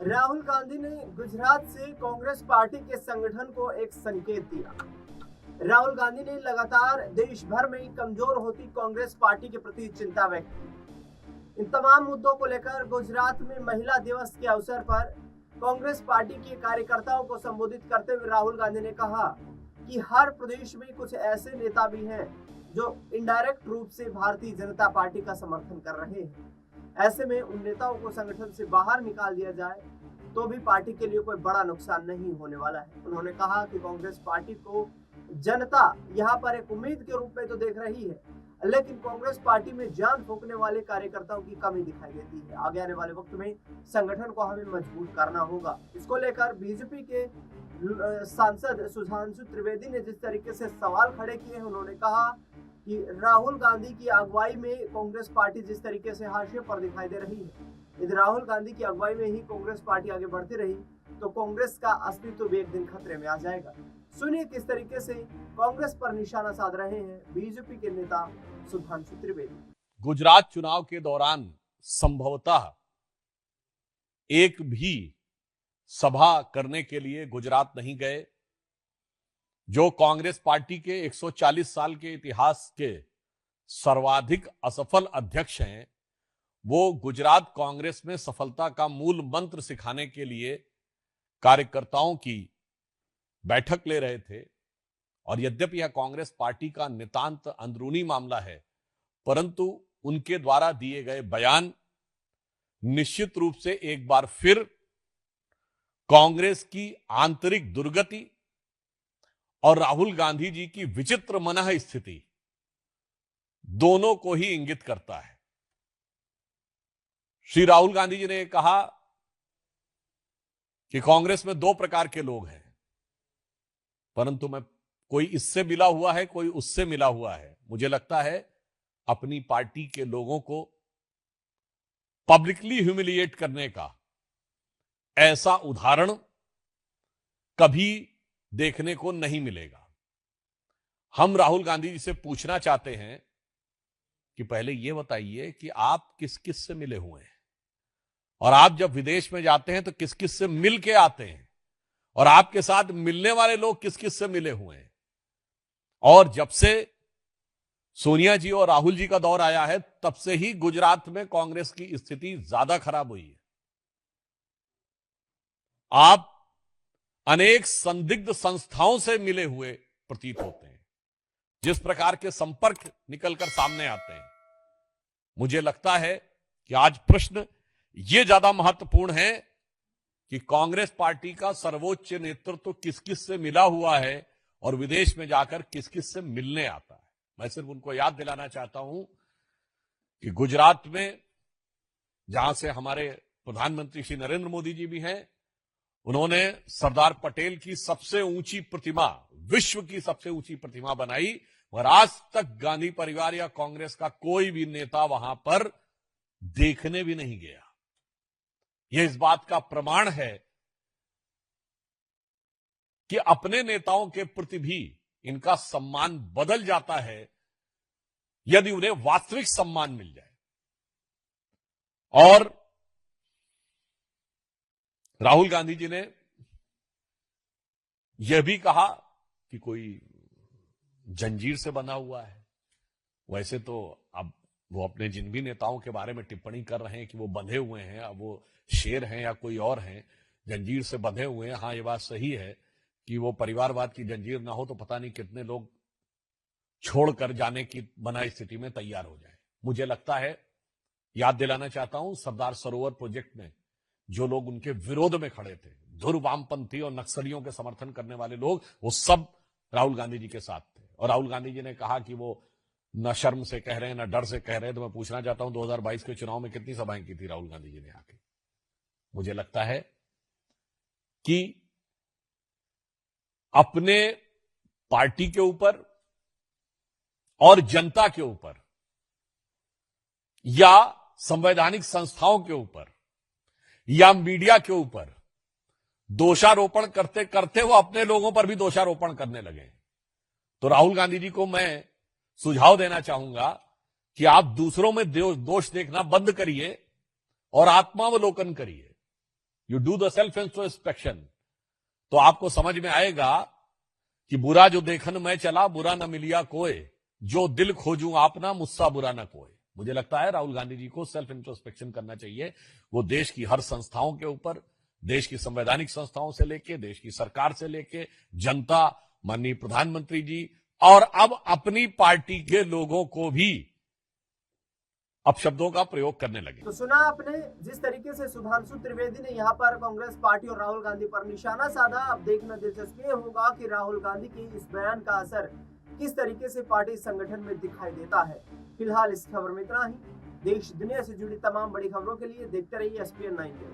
राहुल गांधी ने गुजरात से कांग्रेस पार्टी के संगठन को एक संकेत दिया। राहुल गांधी ने लगातार देश भर में कमजोर होती कांग्रेस पार्टी के प्रति चिंता व्यक्त की। इन तमाम मुद्दों को लेकर गुजरात में महिला दिवस के अवसर पर कांग्रेस पार्टी के कार्यकर्ताओं को संबोधित करते हुए राहुल गांधी ने कहा कि हर प्रदेश में कुछ ऐसे नेता भी हैं जो इनडायरेक्ट रूप से भारतीय जनता पार्टी का समर्थन कर रहे हैं। ऐसे में उन नेताओं को संगठन से बाहर निकाल दिया जाए तो भी पार्टी के लिए कोई बड़ा नुकसान नहीं होने वाला है। उन्होंने कहा कि कांग्रेस पार्टी को जनता यहाँ पर एक उम्मीद के रूप में तो देख रही है, लेकिन कांग्रेस पार्टी में जान फूंकने वाले कार्यकर्ताओं की कमी दिखाई देती है। आगे आने वाले वक्त में संगठन को हमें मजबूत करना होगा। इसको लेकर बीजेपी के सांसद सुधांशु त्रिवेदी ने जिस तरीके से सवाल खड़े किए हैं, उन्होंने कहा कि राहुल गांधी की अगुवाई में कांग्रेस पार्टी जिस तरीके से हाशिए पर दिखाई दे रही है, यदि राहुल गांधी की अगुवाई में ही कांग्रेस पार्टी आगे बढ़ती रही तो कांग्रेस का अस्तित्व भी एक दिन खतरे में आ जाएगा। सुनिए किस तरीके से कांग्रेस पर निशाना साध रहे हैं बीजेपी के नेता सुधांशु त्रिवेदी। गुजरात चुनाव के दौरान संभवतः एक भी सभा करने के लिए गुजरात नहीं गए। जो कांग्रेस पार्टी के 140 साल के इतिहास के सर्वाधिक असफल अध्यक्ष हैं, वो गुजरात कांग्रेस में सफलता का मूल मंत्र सिखाने के लिए कार्यकर्ताओं की बैठक ले रहे थे। और यद्यपि यह कांग्रेस पार्टी का नितांत अंदरूनी मामला है, परंतु उनके द्वारा दिए गए बयान निश्चित रूप से एक बार फिर कांग्रेस की आंतरिक दुर्गति और राहुल गांधी जी की विचित्र मनः स्थिति दोनों को ही इंगित करता है। श्री राहुल गांधी जी ने कहा कि कांग्रेस में दो प्रकार के लोग हैं, परंतु मैं कोई इससे मिला हुआ है, कोई उससे मिला हुआ है। मुझे लगता है अपनी पार्टी के लोगों को पब्लिकली ह्यूमिलिएट करने का ऐसा उदाहरण कभी देखने को नहीं मिलेगा। हम राहुल गांधी जी से पूछना चाहते हैं कि पहले यह बताइए कि आप किस किस से मिले हुए हैं, और आप जब विदेश में जाते हैं तो किस किस से मिल के आते हैं, और आपके साथ मिलने वाले लोग किस किस से मिले हुए हैं। और जब से सोनिया जी और राहुल जी का दौर आया है, तब से ही गुजरात में कांग्रेस की स्थिति ज्यादा खराब हुई है। आप अनेक संदिग्ध संस्थाओं से मिले हुए प्रतीत होते हैं। जिस प्रकार के संपर्क निकलकर सामने आते हैं, मुझे लगता है कि आज प्रश्न यह ज्यादा महत्वपूर्ण है कि कांग्रेस पार्टी का सर्वोच्च नेतृत्व किस किस से मिला हुआ है और विदेश में जाकर किस किस से मिलने आता है। मैं सिर्फ उनको याद दिलाना चाहता हूं कि गुजरात में जहां से हमारे प्रधानमंत्री श्री नरेंद्र मोदी जी भी हैं, उन्होंने सरदार पटेल की सबसे ऊंची प्रतिमा, विश्व की सबसे ऊंची प्रतिमा बनाई, और आज तक गांधी परिवार या कांग्रेस का कोई भी नेता वहां पर देखने भी नहीं गया। यह इस बात का प्रमाण है कि अपने नेताओं के प्रति भी इनका सम्मान बदल जाता है यदि उन्हें वास्तविक सम्मान मिल जाए। और राहुल गांधी जी ने यह भी कहा कि कोई जंजीर से बना हुआ है। वैसे तो अब वो अपने जिन भी नेताओं के बारे में टिप्पणी कर रहे हैं कि वो बंधे हुए हैं, अब वो शेर हैं या कोई और हैं, जंजीर से बंधे हुए हैं। हाँ, ये बात सही है कि वो परिवारवाद की जंजीर ना हो तो पता नहीं कितने लोग छोड़कर जाने की बना स्थिति में तैयार हो जाए। मुझे लगता है, याद दिलाना चाहता हूं, सरदार सरोवर प्रोजेक्ट में जो लोग उनके विरोध में खड़े थे, धुर वामपंथी और नक्सलियों के समर्थन करने वाले लोग, वो सब राहुल गांधी जी के साथ थे। और राहुल गांधी जी ने कहा कि वो न शर्म से कह रहे हैं, न डर से कह रहे हैं। तो मैं पूछना चाहता हूं, 2022 के चुनाव में कितनी सभाएं की थी राहुल गांधी जी ने आके? मुझे लगता है कि अपने पार्टी के ऊपर और जनता के ऊपर या संवैधानिक संस्थाओं के ऊपर या मीडिया के ऊपर दोषारोपण करते करते वो अपने लोगों पर भी दोषारोपण करने लगे। तो राहुल गांधी जी को मैं सुझाव देना चाहूंगा कि आप दूसरों में दोष देखना बंद करिए और आत्मावलोकन करिए। You do the self introspection, तो आपको समझ में आएगा कि बुरा जो देखन मैं चला, बुरा न मिलिया कोई, जो दिल खोजूं आपना, मुझसा बुरा न कोई। मुझे लगता है राहुल गांधी जी को सेल्फ इंट्रोस्पेक्शन करना चाहिए। वो देश की हर संस्थाओं के ऊपर, देश की संवैधानिक संस्थाओं से लेके, देश की सरकार से लेके, जनता, माननीय प्रधानमंत्री जी और अब अपनी पार्टी के लोगों को भी अपशब्दों का प्रयोग करने लगे। तो सुना आपने जिस तरीके से सुधांशु त्रिवेदी ने यहाँ पर कांग्रेस पार्टी और राहुल गांधी पर निशाना साधा। अब देखना दिलचस्प ये होगा कि राहुल गांधी के इस बयान का असर किस तरीके से पार्टी संगठन में दिखाई देता है। फिलहाल इस खबर में इतना ही। देश दुनिया से जुड़ी तमाम बड़ी खबरों के लिए देखते रहिए SPN 9 न्यूज़।